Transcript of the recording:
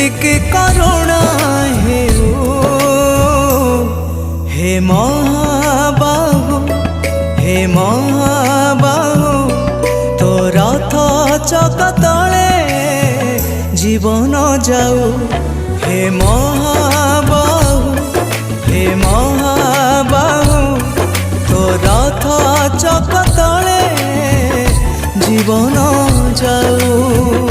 ଟିକେ କରୁଣା ହେଉ हे महाबाहु हे महाबाहु तो रथ चक तले जीवन जाऊ हे महाबाहु हे महाबाहु तो रथ चक तले जीवन जाऊ।